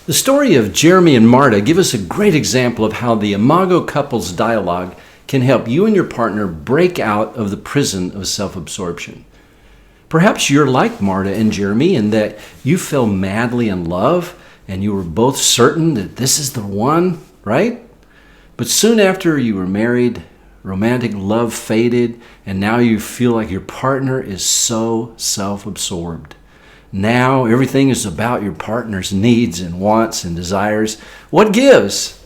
The story of Jeremy and Marta give us a great example of how the Imago couples dialogue can help you and your partner break out of the prison of self-absorption. Perhaps you're like Marta and Jeremy in that you fell madly in love and you were both certain that this is the one, right? But soon after you were married, romantic love faded, and now you feel like your partner is so self-absorbed. Now everything is about your partner's needs and wants and desires. What gives?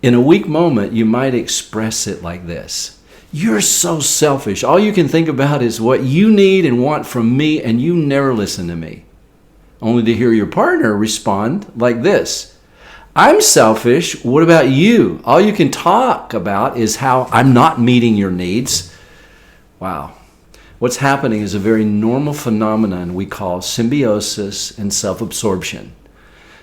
In a weak moment, you might express it like this. You're so selfish. All you can think about is what you need and want from me, and you never listen to me. Only to hear your partner respond like this. I'm selfish. What about you? All you can talk about is how I'm not meeting your needs. Wow. What's happening is a very normal phenomenon we call symbiosis and self-absorption.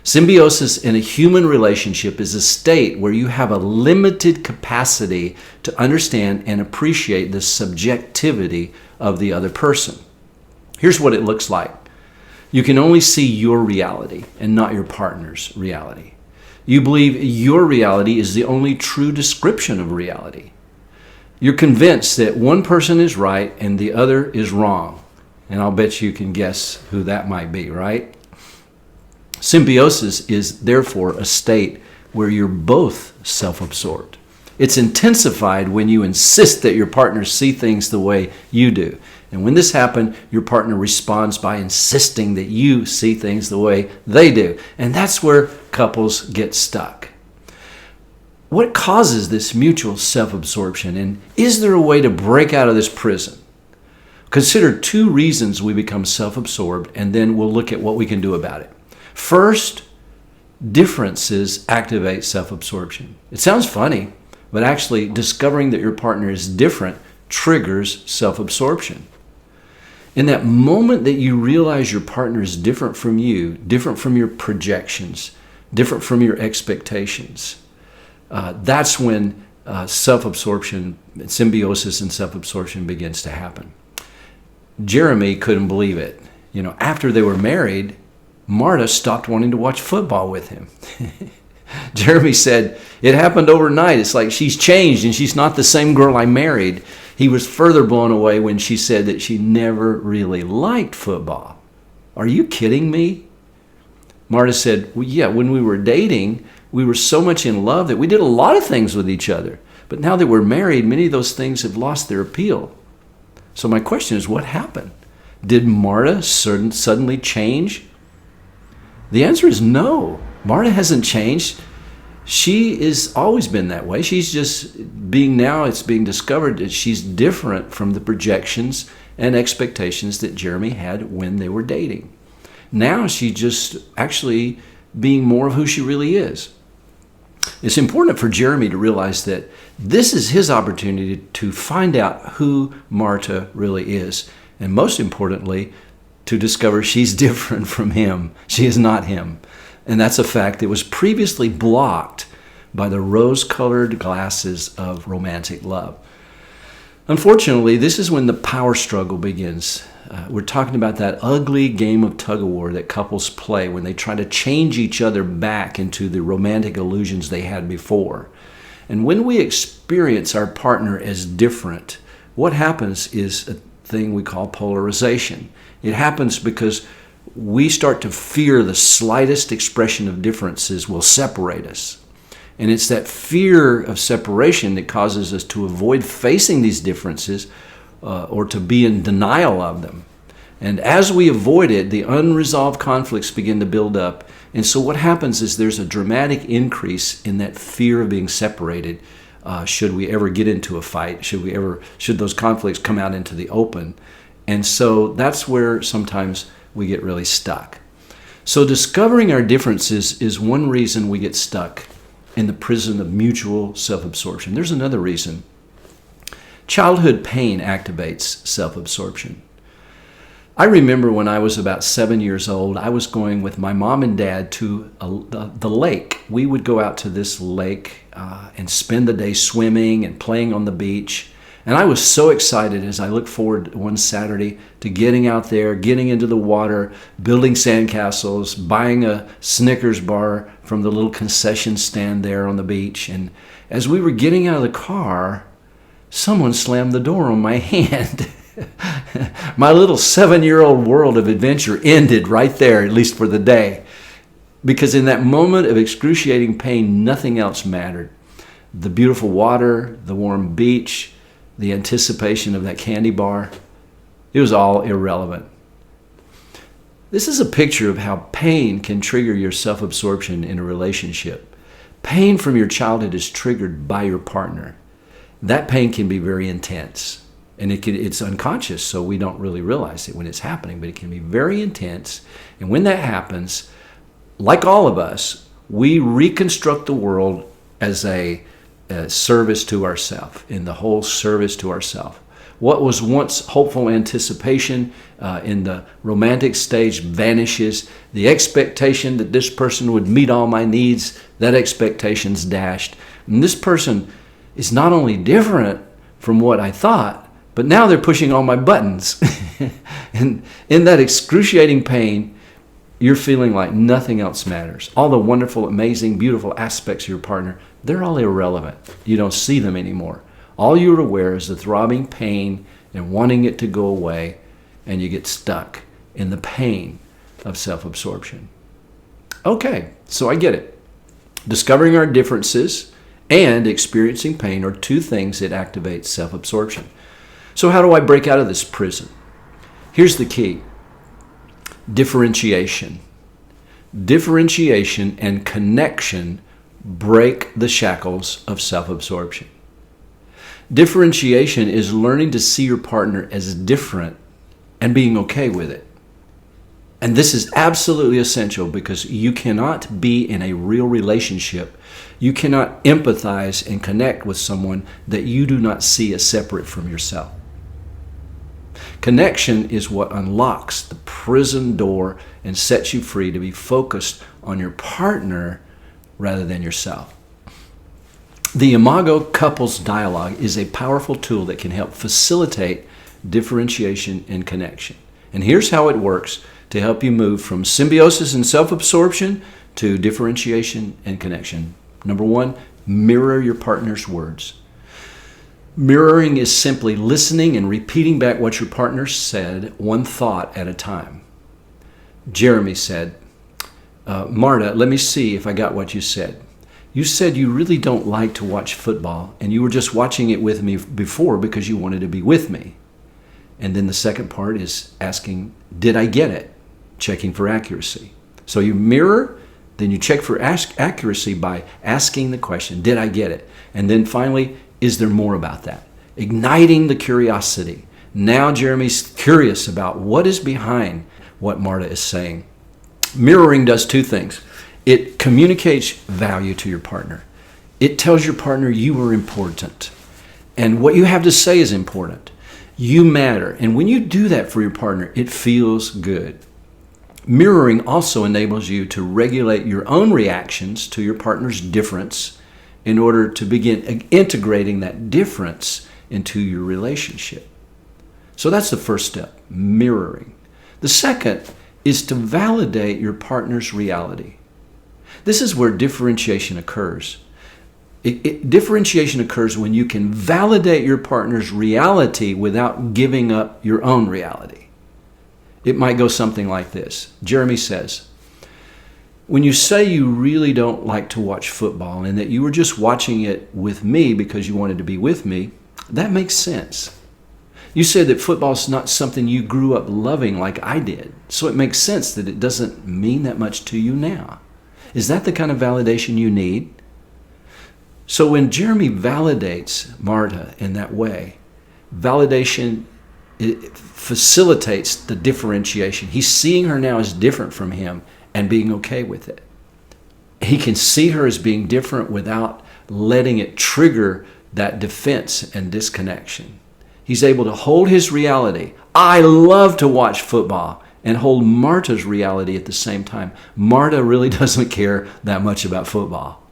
Symbiosis in a human relationship is a state where you have a limited capacity to understand and appreciate the subjectivity of the other person. Here's what it looks like. You can only see your reality and not your partner's reality. You believe your reality is the only true description of reality. You're convinced that one person is right and the other is wrong. And I'll bet you can guess who that might be, right? Symbiosis is therefore a state where you're both self-absorbed. It's intensified when you insist that your partner see things the way you do. And when this happens, your partner responds by insisting that you see things the way they do. And that's where couples get stuck. What causes this mutual self-absorption, and is there a way to break out of this prison? Consider two reasons we become self-absorbed, and then we'll look at what we can do about it. First, differences activate self-absorption. It sounds funny, but actually discovering that your partner is different triggers self-absorption. In that moment that you realize your partner is different from you, different from your projections, different from your expectations, that's when self-absorption, symbiosis and self-absorption begins to happen. Jeremy couldn't believe it. After they were married, Marta stopped wanting to watch football with him. Jeremy said, it happened overnight. It's like she's changed and she's not the same girl I married. He was further blown away when she said that she never really liked football. Are you kidding me? Marta said, well, yeah, when we were dating, we were so much in love that we did a lot of things with each other. But now that we're married, many of those things have lost their appeal. So my question is, what happened? Did Marta suddenly change? The answer is no. Marta hasn't changed. She has always been that way. She's just it's being discovered that she's different from the projections and expectations that Jeremy had when they were dating. Now she's just actually being more of who she really is. It's important for Jeremy to realize that this is his opportunity to find out who Marta really is. And most importantly, to discover she's different from him. She is not him. And that's a fact that was previously blocked by the rose-colored glasses of romantic love. Unfortunately, this is when the power struggle begins. We're talking about that ugly game of tug-of-war that couples play when they try to change each other back into the romantic illusions they had before. And when we experience our partner as different, what happens is a thing we call polarization. It happens because we start to fear the slightest expression of differences will separate us. And it's that fear of separation that causes us to avoid facing these differences or to be in denial of them. And as we avoid it, the unresolved conflicts begin to build up. And so what happens is there's a dramatic increase in that fear of being separated. Should we ever get into a fight? Should those conflicts come out into the open? And so that's where sometimes we get really stuck. So discovering our differences is one reason we get stuck in the prison of mutual self-absorption. There's another reason. Childhood pain activates self-absorption. I remember when I was about 7 years old, I was going with my mom and dad to the lake. We would go out to this lake and spend the day swimming and playing on the beach. And I was so excited as I looked forward one Saturday to getting out there, getting into the water, building sandcastles, buying a Snickers bar from the little concession stand there on the beach. And as we were getting out of the car, someone slammed the door on my hand. My little 7-year-old world of adventure ended right there, at least for the day. Because in that moment of excruciating pain, nothing else mattered. The beautiful water, the warm beach, the anticipation of that candy bar, it was all irrelevant. This is a picture of how pain can trigger your self-absorption in a relationship. Pain from your childhood is triggered by your partner. That pain can be very intense, and it's unconscious, so we don't really realize it when it's happening, but it can be very intense. And when that happens, like all of us, we reconstruct the world as a service to ourselves, in the whole service to ourselves. What was once hopeful anticipation in the romantic stage vanishes. The expectation that this person would meet all my needs, that expectation's dashed. And this person is not only different from what I thought, but now they're pushing all my buttons. And in that excruciating pain, you're feeling like nothing else matters. All the wonderful, amazing, beautiful aspects of your partner, they're all irrelevant. You don't see them anymore. All you're aware is the throbbing pain and wanting it to go away, and you get stuck in the pain of self-absorption. Okay, so I get it. Discovering our differences and experiencing pain are two things that activate self-absorption. So how do I break out of this prison? Here's the key. Differentiation. Differentiation and connection break the shackles of self-absorption. Differentiation is learning to see your partner as different and being okay with it. And this is absolutely essential because you cannot be in a real relationship. You cannot empathize and connect with someone that you do not see as separate from yourself. Connection is what unlocks the prison door and sets you free to be focused on your partner rather than yourself. The Imago Couples Dialogue is a powerful tool that can help facilitate differentiation and connection. And here's how it works to help you move from symbiosis and self-absorption to differentiation and connection. Number one, mirror your partner's words. Mirroring is simply listening and repeating back what your partner said, one thought at a time. Jeremy said, Marta, let me see if I got what you said. You said you really don't like to watch football, and you were just watching it with me before because you wanted to be with me. And then the second part is asking, did I get it? Checking for accuracy. So you mirror, then you check for accuracy by asking the question, did I get it? And then finally, is there more about that? Igniting the curiosity. Now Jeremy's curious about what is behind what Marta is saying. Mirroring does two things. It communicates value to your partner. It tells your partner you are important. And what you have to say is important. You matter. And when you do that for your partner, it feels good. Mirroring also enables you to regulate your own reactions to your partner's difference in order to begin integrating that difference into your relationship. So that's the first step, mirroring. The second is to validate your partner's reality. This is where differentiation occurs. Differentiation occurs when you can validate your partner's reality without giving up your own reality. It might go something like this. Jeremy says, when you say you really don't like to watch football and that you were just watching it with me because you wanted to be with me, that makes sense. You said that football's not something you grew up loving like I did, so it makes sense that it doesn't mean that much to you now. Is that the kind of validation you need? So when Jeremy validates Marta in that way, validation it facilitates the differentiation. He's seeing her now as different from him and being okay with it. He can see her as being different without letting it trigger that defense and disconnection. He's able to hold his reality. I love to watch football, and hold Marta's reality at the same time. Marta really doesn't care that much about football.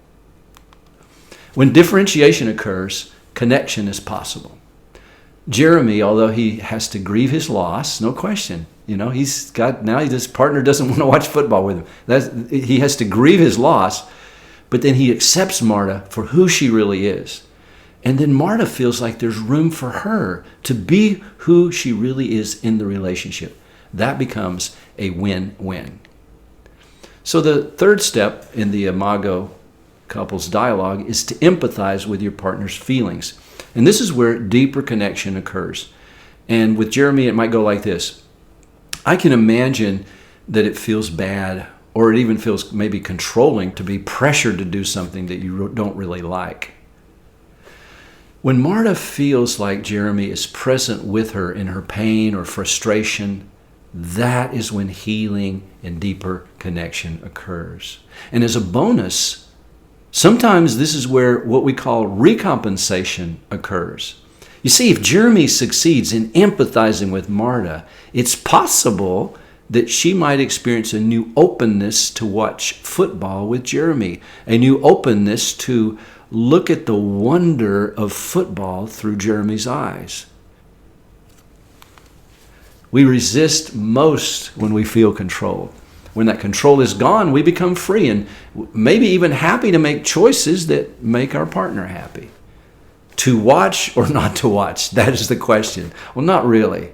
When differentiation occurs, connection is possible. Jeremy, although he has to grieve his loss, no question. His partner doesn't want to watch football with him. He has to grieve his loss, but then he accepts Marta for who she really is. And then Marta feels like there's room for her to be who she really is in the relationship. That becomes a win-win. So the third step in the Imago couples dialogue is to empathize with your partner's feelings. And this is where deeper connection occurs. And with Jeremy, it might go like this. I can imagine that it feels bad, or it even feels maybe controlling to be pressured to do something that you don't really like. When Marta feels like Jeremy is present with her in her pain or frustration, that is when healing and deeper connection occurs. And as a bonus, sometimes this is where what we call recompensation occurs. You see, if Jeremy succeeds in empathizing with Marta, it's possible that she might experience a new openness to watch football with Jeremy, a new openness to look at the wonder of football through Jeremy's eyes. We resist most when we feel controlled. When that control is gone, we become free and maybe even happy to make choices that make our partner happy. To watch or not to watch, that is the question. Well, not really.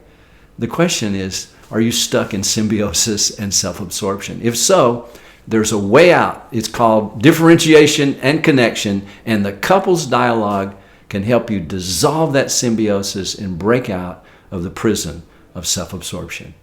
The question is, are you stuck in symbiosis and self-absorption? If so, there's a way out. It's called differentiation and connection, and the couples dialogue can help you dissolve that symbiosis and break out of the prison of self-absorption.